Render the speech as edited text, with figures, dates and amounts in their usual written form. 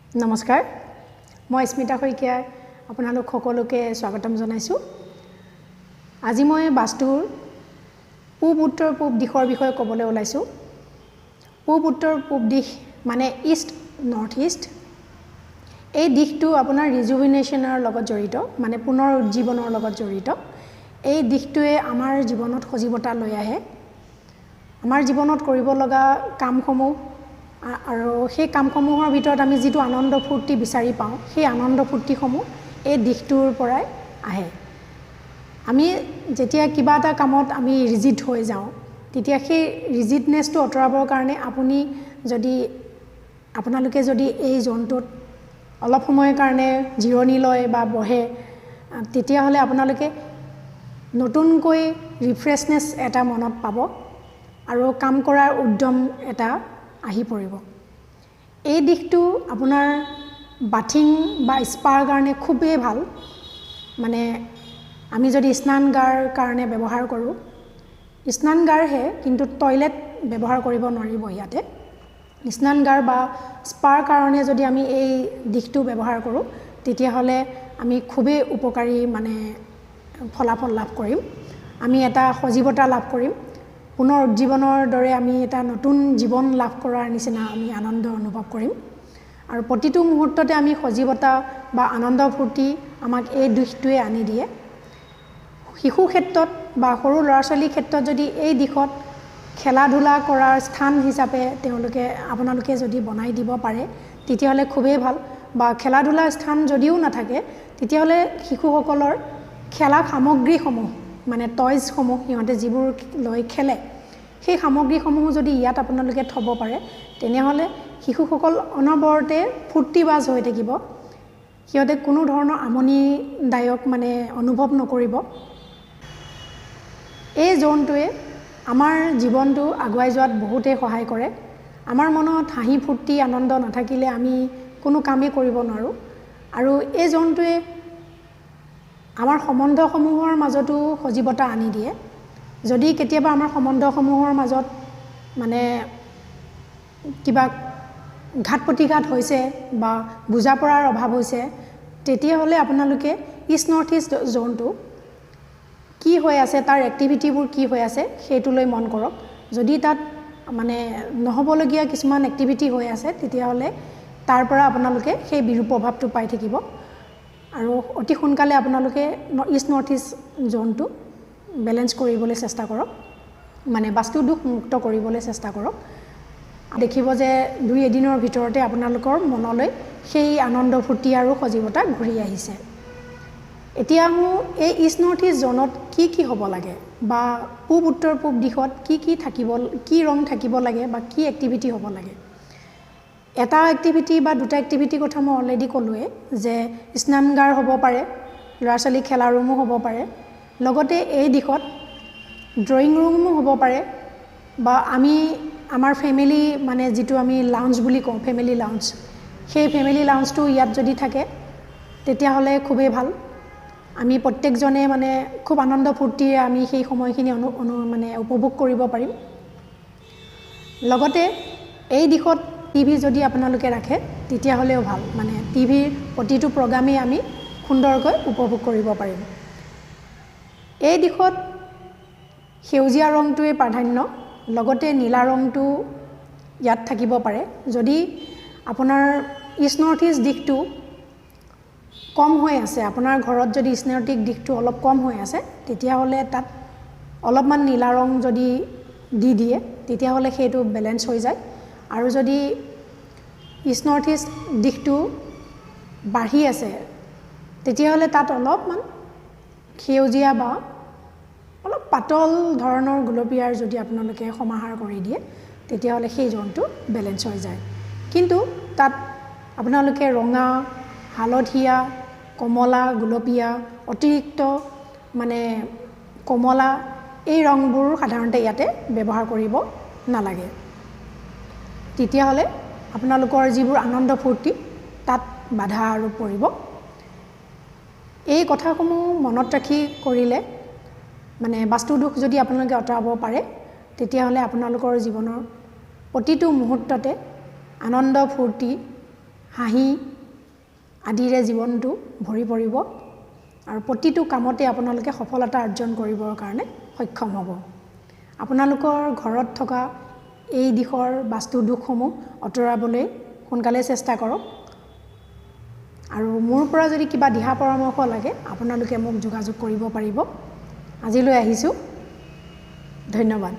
নমস্কাৰ মই স্মিতা শইকীয়া আপোনালোক সকলোকে স্বাগতম জনাইছো আজি মই বাস্তুৰ পূব উত্তৰ পূব দিশৰ বিষয়ে ক'বলৈ ওলাইছো পূব উত্তৰ পূব দিশ মানে ইষ্ট নৰ্থ ইষ্ট এই দিশটো আপোনাৰ ৰিজুভিনেশ্যনৰ লগত জড়িত মানে পুনৰ উজ্জীৱনৰ লগত জড়িত এই দিশটোৱে আমাৰ জীৱনত সজীৱতা লৈ আহে আমাৰ জীৱনত কৰিব লগা কামসমূহ আৰু সেই কামসমূহৰ ভিতৰত আমি যেটো আনন্দ ফুৰ্তি বিচাৰি পাওঁ সেই আনন্দ ফুৰ্তিসমূহ এই দিশটোৰ পৰাই আহে আমি যেতিয়া কিবা এটা কামত আমি ৰিজিড হৈ যাওঁ তেতিয়া সেই ৰিজিডনেছটো অতৰাবৰ কাৰণে আপোনালোকে যদি এই জোনটোত অলপ সময়ৰ কাৰণে জিৰণি লয় বা বহে তেতিয়া হলে আপোনালোকে নতুনকৈ ৰিফ্ৰেছনেছ এটা মনত পাব আৰু কাম কৰাৰ উদ্যম এটা আহি পৰিব এই দিশটো আপোনাৰ বাথিং বা স্পাৰ কাৰণে খুবেই ভাল মানে আমি যদি স্নানগাৰ কাৰণে ব্যৱহাৰ কৰোঁ স্নানগাৰহে কিন্তু টয়লেট ব্যৱহাৰ কৰিব নোৱাৰিব ইয়াতে স্নানগাৰ বা স্পাৰ কাৰণে যদি আমি এই দিশটো ব্যৱহাৰ কৰোঁ তেতিয়া হলে আমি খুবেই উপকাৰী মানে ফলাফল লাভ কৰিম আমি এটা সজীৱতা লাভ কৰিম পুনৰ উজ্জীৱনৰ দৰে আমি এটা নতুন জীৱন লাভ কৰাৰ নিচিনা আমি আনন্দ অনুভৱ কৰিম আৰু প্ৰতিটো মুহূৰ্ততে আমি সজীৱতা বা আনন্দ ফুৰ্তি আমাক এই দিশটোৱে আনি দিয়ে শিশু ক্ষেত্ৰত বা সৰু ল'ৰা ছোৱালীৰ ক্ষেত্ৰত যদি এই দিশত খেলা ধূলা কৰাৰ স্থান হিচাপে আপোনালোকে যদি বনাই দিব পাৰে তেতিয়াহলে খুবেই ভাল বা খেলা ধূলা স্থান যদিও নাথাকে তেতিয়াহলে শিশুসকলৰ খেলা সামগ্ৰীসমূহ মানে টয়জসমূহ সিহঁতে যিবোৰ লৈ খেলে সেই সামগ্ৰীসমূহ যদি ইয়াত আপোনালোকে থব পাৰে তেনেহলে শিশুসকল অনবৰতে ফূৰ্তিবাজ হৈ থাকিব সিহঁতে কোনো ধৰণৰ আমনিদায়ক মানে অনুভৱ নকৰিব এই জোনটোৱে আমাৰ জীৱনটো আগুৱাই যোৱাত বহুতেই সহায় কৰে আমাৰ মনত হাঁহি ফূৰ্তি আনন্দ নাথাকিলে আমি কোনো কামেই কৰিব নোৱাৰোঁ আৰু এই জোনটোৱে আমাৰ সম্বন্ধসমূহৰ মাজতো সজীৱতা আনি দিয়ে যদি কেতিয়াবা আমাৰ সম্বন্ধসমূহৰ মাজত মানে কিবা ঘাত প্ৰতিঘাত হৈছে বা বুজা পৰাৰ অভাৱ হৈছে তেতিয়াহলে আপোনালোকে ইষ্ট নৰ্থ ইষ্ট জোনটো কি হৈ আছে তাৰ এক্টিভিটিবোৰ কি হৈ আছে সেইটোলৈ মন কৰক যদি তাত মানে নহবলগীয়া কিছুমান এক্টিভিটি হৈ আছে তেতিয়াহলে তাৰ পৰা আপোনালোকে সেই বিৰূপ প্ৰভাৱটো পাই থাকিব আৰু অতি সোনকালে আপোনালোকে ইষ্ট নৰ্থ ইষ্ট জোনটো বেলেন্স কৰিবলৈ চেষ্টা কৰক মানে বাস্তু দুখ মুক্ত কৰিবলৈ চেষ্টা কৰক দেখিব যে দুই এদিনৰ ভিতৰতে আপোনালোকৰ মনলৈ সেই আনন্দ ফুৰ্তি আৰু সজীৱতা ঘূৰি আহিছে এতিয়া এই ইষ্ট নৰ্থ ইষ্ট জোনত কি হ'ব লাগে বা পূব উত্তৰ পূব দিশত কি ৰং থাকিব লাগে বা কি এক্টিভিটি হ'ব লাগে এটা এক্টিভিটি বা দুটা এক্টিভিটি কথা মই অলৰেডি ক'লোৱে যে স্নানগাৰ হ'ব পাৰে ল'ৰা ছোৱালী খেলা ৰুমো হ'ব পাৰে লগতে এই দিশত ড্ৰয়িং ৰুমো হ'ব পাৰে বা আমাৰ ফেমিলি মানে যিটো আমি লাউঞ্জ বুলি কওঁ ফেমিলি লাউঞ্জ সেই ফেমিলি লাউঞ্জটো ইয়াত যদি থাকে তেতিয়াহ'লে খুবেই ভাল আমি প্ৰত্যেকজনে মানে খুব আনন্দ ফূৰ্তিৰে আমি সেই সময়খিনি মানে উপভোগ কৰিব পাৰিম লগতে এই দিশত টিভি যদি আপোনালোকে ৰাখে তেতিয়াহ'লেও ভাল মানে টিভিৰ প্ৰতিটো প্ৰগ্ৰামেই আমি সুন্দৰকৈ উপভোগ কৰিব পাৰিম এই দিশত সেউজীয়া ৰংটোৱে প্ৰাধান্য লগতে নীলা ৰংটো ইয়াত থাকিব পাৰে যদি আপোনাৰ ইষ্ট নৰ্থ ইষ্ট দিশটো কম হৈ আছে আপোনাৰ ঘৰত যদি স্নেটিক দিশটো অলপ কম হৈ আছে তেতিয়াহ'লে তাত অলপমান নীলা ৰং যদি দি দিয়ে তেতিয়াহ'লে সেইটো বেলেন্স হৈ যায় আৰু যদি ইষ্ট নৰ্থ ইষ্ট দিশটো বাঢ়ি আছে তেতিয়াহ'লে তাত অলপমান সেউজীয়া বা অলপ পাতল ধৰণৰ গুলপীয়াৰ যদি আপোনালোকে সমাহাৰ কৰি দিয়ে তেতিয়াহ'লে সেই জোনটো বেলেন্স হৈ যায় কিন্তু তাত আপোনালোকে ৰঙা হালধীয়া কমলা গুলপীয়া অতিৰিক্ত মানে কমলা এই ৰংবোৰ সাধাৰণতে ইয়াতে ব্যৱহাৰ কৰিব নালাগে তেতিয়াহ'লে আপোনালোকৰ যিবোৰ আনন্দ ফূৰ্তি তাত বাধা আৰোপ পৰিব এই কথাসমূহ মনত ৰাখি কৰিলে মানে বাস্তু দুখ যদি আপোনালোকে আঁতৰাব পাৰে তেতিয়াহ'লে আপোনালোকৰ জীৱনৰ প্ৰতিটো মুহূৰ্ততে আনন্দ ফূৰ্তি হাঁহি আদিৰে জীৱনটো ভৰি পৰিব আৰু প্ৰতিটো কামতে আপোনালোকে সফলতা অৰ্জন কৰিবৰ কাৰণে সক্ষম হ'ব। আপোনালোকৰ ঘৰত থকা এই দিশৰ বাস্তু দোষসমূহ আঁতৰাবলৈ সোনকালে চেষ্টা কৰক আৰু মোৰ পৰা যদি কিবা দিহা পৰামৰ্শ লাগে আপোনালোকে মোক যোগাযোগ কৰিব পাৰিব। আজিলৈ আহিছোঁ, ধন্যবাদ।